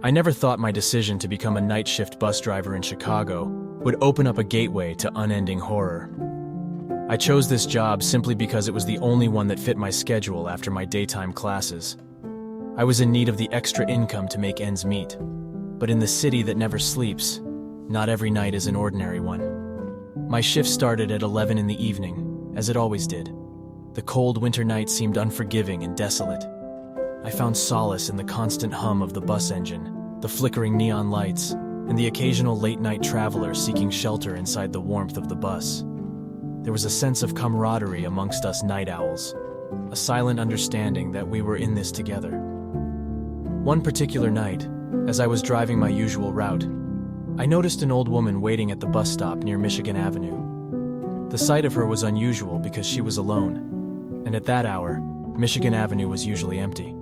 I never thought my decision to become a night shift bus driver in Chicago would open up a gateway to unending horror. I chose this job simply because it was the only one that fit my schedule after my daytime classes. I was in need of the extra income to make ends meet. But in the city that never sleeps, not every night is an ordinary one. My shift started at 11 in the evening, as it always did. The cold winter night seemed unforgiving and desolate. I found solace in the constant hum of the bus engine, the flickering neon lights, and the occasional late-night traveler seeking shelter inside the warmth of the bus. There was a sense of camaraderie amongst us night owls, a silent understanding that we were in this together. One particular night, as I was driving my usual route, I noticed an old woman waiting at the bus stop near Michigan Avenue. The sight of her was unusual because she was alone, and at that hour, Michigan Avenue was usually empty.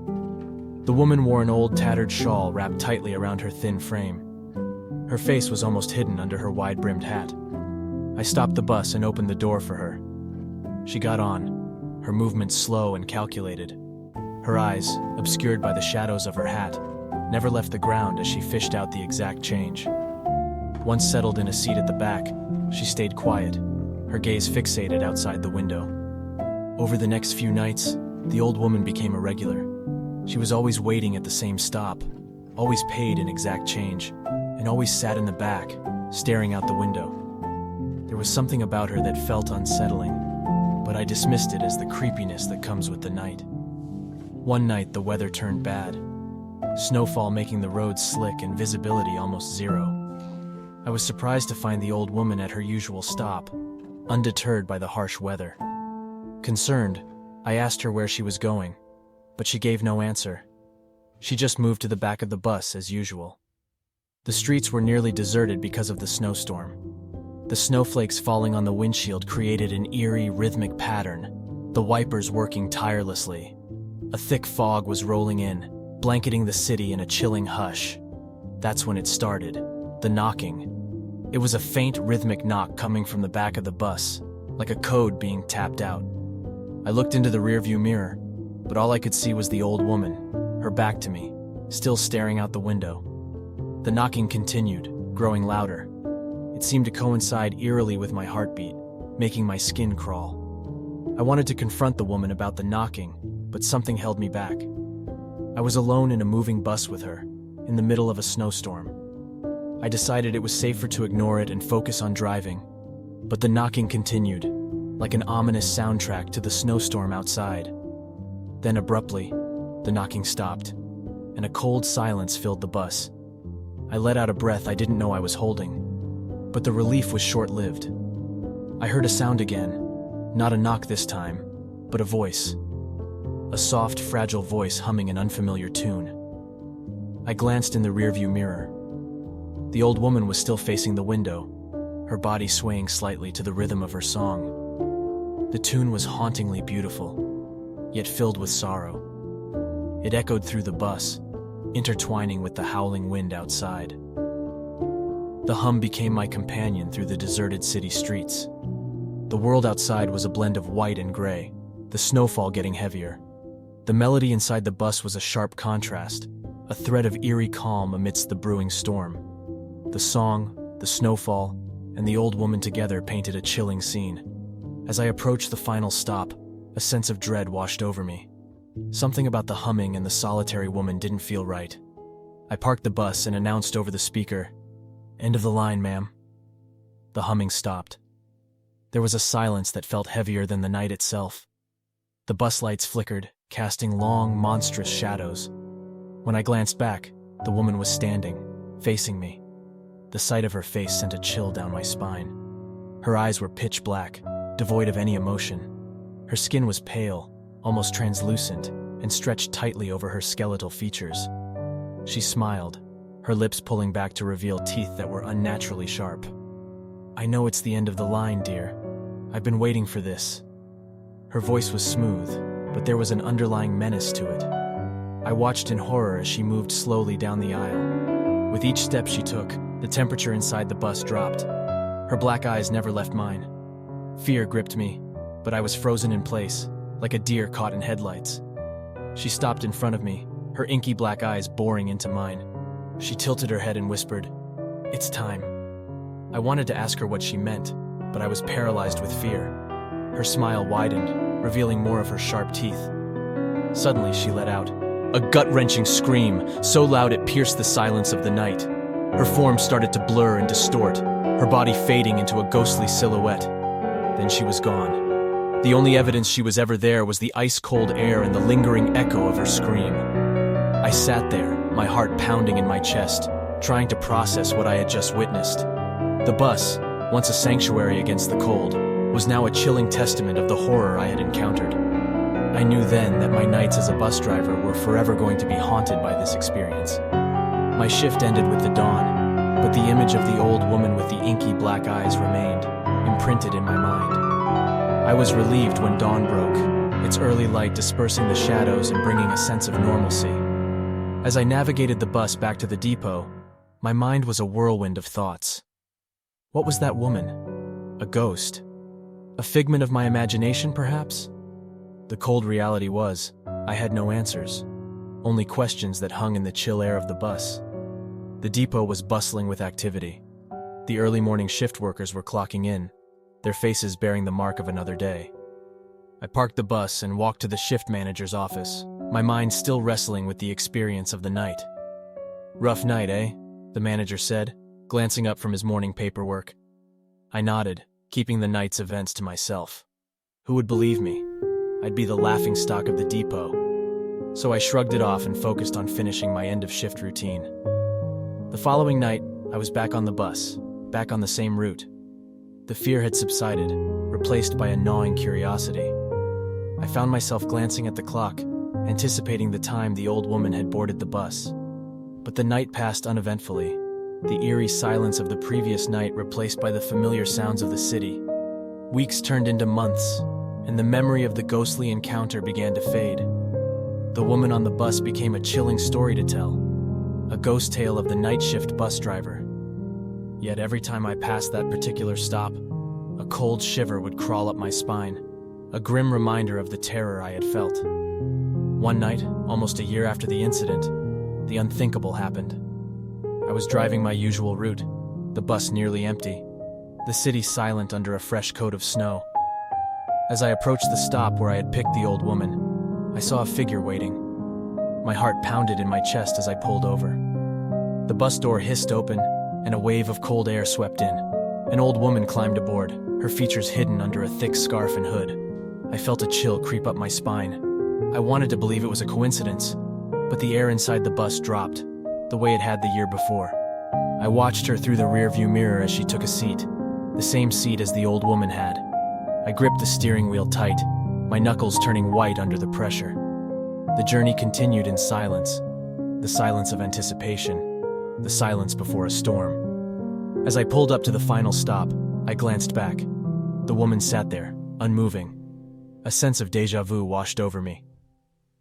The woman wore an old tattered shawl wrapped tightly around her thin frame. Her face was almost hidden under her wide-brimmed hat. I stopped the bus and opened the door for her. She got on, her movements slow and calculated. Her eyes, obscured by the shadows of her hat, never left the ground as she fished out the exact change. Once settled in a seat at the back, she stayed quiet, her gaze fixated outside the window. Over the next few nights, the old woman became a regular. She was always waiting at the same stop, always paid in exact change, and always sat in the back, staring out the window. There was something about her that felt unsettling, but I dismissed it as the creepiness that comes with the night. One night, the weather turned bad, snowfall making the roads slick and visibility almost zero. I was surprised to find the old woman at her usual stop, undeterred by the harsh weather. Concerned, I asked her where she was going, but she gave no answer. She just moved to the back of the bus as usual. The streets were nearly deserted because of the snowstorm. The snowflakes falling on the windshield created an eerie, rhythmic pattern, the wipers working tirelessly. A thick fog was rolling in, blanketing the city in a chilling hush. That's when it started, the knocking. It was a faint, rhythmic knock coming from the back of the bus, like a code being tapped out. I looked into the rearview mirror, but all I could see was the old woman, her back to me, still staring out the window. The knocking continued, growing louder. It seemed to coincide eerily with my heartbeat, making my skin crawl. I wanted to confront the woman about the knocking, but something held me back. I was alone in a moving bus with her, in the middle of a snowstorm. I decided it was safer to ignore it and focus on driving, but the knocking continued, like an ominous soundtrack to the snowstorm outside. Then abruptly, the knocking stopped, and a cold silence filled the bus. I let out a breath I didn't know I was holding, but the relief was short-lived. I heard a sound again, not a knock this time, but a voice. A soft, fragile voice humming an unfamiliar tune. I glanced in the rearview mirror. The old woman was still facing the window, her body swaying slightly to the rhythm of her song. The tune was hauntingly beautiful, yet filled with sorrow. It echoed through the bus, intertwining with the howling wind outside. The hum became my companion through the deserted city streets. The world outside was a blend of white and gray, the snowfall getting heavier. The melody inside the bus was a sharp contrast, a thread of eerie calm amidst the brewing storm. The song, the snowfall, and the old woman together painted a chilling scene. As I approached the final stop, a sense of dread washed over me. Something about the humming and the solitary woman didn't feel right. I parked the bus and announced over the speaker, "End of the line, ma'am." The humming stopped. There was a silence that felt heavier than the night itself. The bus lights flickered, casting long, monstrous shadows. When I glanced back, the woman was standing, facing me. The sight of her face sent a chill down my spine. Her eyes were pitch black, devoid of any emotion. Her skin was pale, almost translucent, and stretched tightly over her skeletal features. She smiled, her lips pulling back to reveal teeth that were unnaturally sharp. "I know it's the end of the line, dear. I've been waiting for this." Her voice was smooth, but there was an underlying menace to it. I watched in horror as she moved slowly down the aisle. With each step she took, the temperature inside the bus dropped. Her black eyes never left mine. Fear gripped me, but I was frozen in place, like a deer caught in headlights. She stopped in front of me, her inky black eyes boring into mine. She tilted her head and whispered, "It's time." I wanted to ask her what she meant, but I was paralyzed with fear. Her smile widened, revealing more of her sharp teeth. Suddenly, she let out a gut-wrenching scream, so loud it pierced the silence of the night. Her form started to blur and distort, her body fading into a ghostly silhouette. Then she was gone. The only evidence she was ever there was the ice-cold air and the lingering echo of her scream. I sat there, my heart pounding in my chest, trying to process what I had just witnessed. The bus, once a sanctuary against the cold, was now a chilling testament of the horror I had encountered. I knew then that my nights as a bus driver were forever going to be haunted by this experience. My shift ended with the dawn, but the image of the old woman with the inky black eyes remained, imprinted in my mind. I was relieved when dawn broke, its early light dispersing the shadows and bringing a sense of normalcy. As I navigated the bus back to the depot, my mind was a whirlwind of thoughts. What was that woman? A ghost? A figment of my imagination, perhaps? The cold reality was, I had no answers, only questions that hung in the chill air of the bus. The depot was bustling with activity. The early morning shift workers were clocking in, their faces bearing the mark of another day. I parked the bus and walked to the shift manager's office, my mind still wrestling with the experience of the night. "Rough night, eh?" the manager said, glancing up from his morning paperwork. I nodded, keeping the night's events to myself. Who would believe me? I'd be the laughingstock of the depot. So I shrugged it off and focused on finishing my end-of-shift routine. The following night, I was back on the bus, back on the same route. The fear had subsided, replaced by a gnawing curiosity. I found myself glancing at the clock, anticipating the time the old woman had boarded the bus. But the night passed uneventfully, the eerie silence of the previous night replaced by the familiar sounds of the city. Weeks turned into months, and the memory of the ghostly encounter began to fade. The woman on the bus became a chilling story to tell, a ghost tale of the night shift bus driver. Yet every time I passed that particular stop, a cold shiver would crawl up my spine, a grim reminder of the terror I had felt. One night, almost a year after the incident, the unthinkable happened. I was driving my usual route, the bus nearly empty, the city silent under a fresh coat of snow. As I approached the stop where I had picked the old woman, I saw a figure waiting. My heart pounded in my chest as I pulled over. The bus door hissed open, and a wave of cold air swept in. An old woman climbed aboard, her features hidden under a thick scarf and hood. I felt a chill creep up my spine. I wanted to believe it was a coincidence, but the air inside the bus dropped, the way it had the year before. I watched her through the rearview mirror as she took a seat, the same seat as the old woman had. I gripped the steering wheel tight, my knuckles turning white under the pressure. The journey continued in silence, the silence of anticipation, the silence before a storm. As I pulled up to the final stop, I glanced back. The woman sat there, unmoving. A sense of déjà vu washed over me.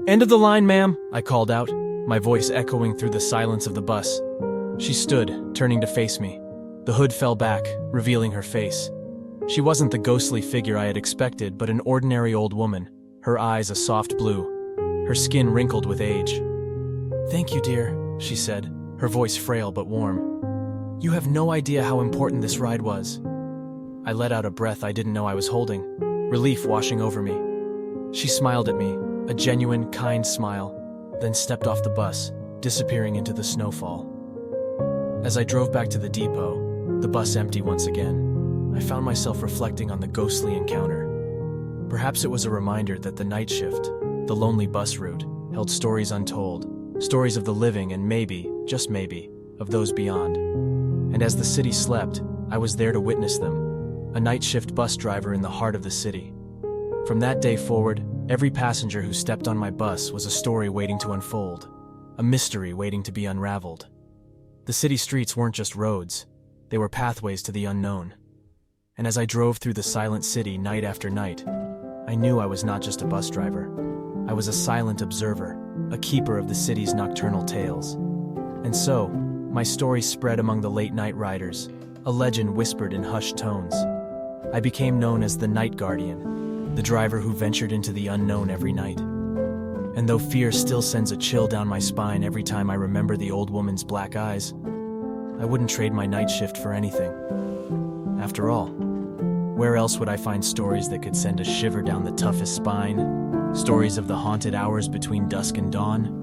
"End of the line, ma'am," I called out, my voice echoing through the silence of the bus. She stood, turning to face me. The hood fell back, revealing her face. She wasn't the ghostly figure I had expected, but an ordinary old woman, her eyes a soft blue, her skin wrinkled with age. "Thank you, dear," she said, her voice frail but warm. "You have no idea how important this ride was." I let out a breath I didn't know I was holding, relief washing over me. She smiled at me, a genuine, kind smile, then stepped off the bus, disappearing into the snowfall. As I drove back to the depot, the bus empty once again, I found myself reflecting on the ghostly encounter. Perhaps it was a reminder that the night shift, the lonely bus route, held stories untold, stories of the living and maybe, just maybe, of those beyond. And as the city slept, I was there to witness them, a night shift bus driver in the heart of the city. From that day forward, every passenger who stepped on my bus was a story waiting to unfold, a mystery waiting to be unraveled. The city streets weren't just roads, they were pathways to the unknown. And as I drove through the silent city night after night, I knew I was not just a bus driver. I was a silent observer, a keeper of the city's nocturnal tales. And so, my story spread among the late-night riders, a legend whispered in hushed tones. I became known as the Night Guardian, the driver who ventured into the unknown every night. And though fear still sends a chill down my spine every time I remember the old woman's black eyes, I wouldn't trade my night shift for anything. After all, where else would I find stories that could send a shiver down the toughest spine? Stories of the haunted hours between dusk and dawn?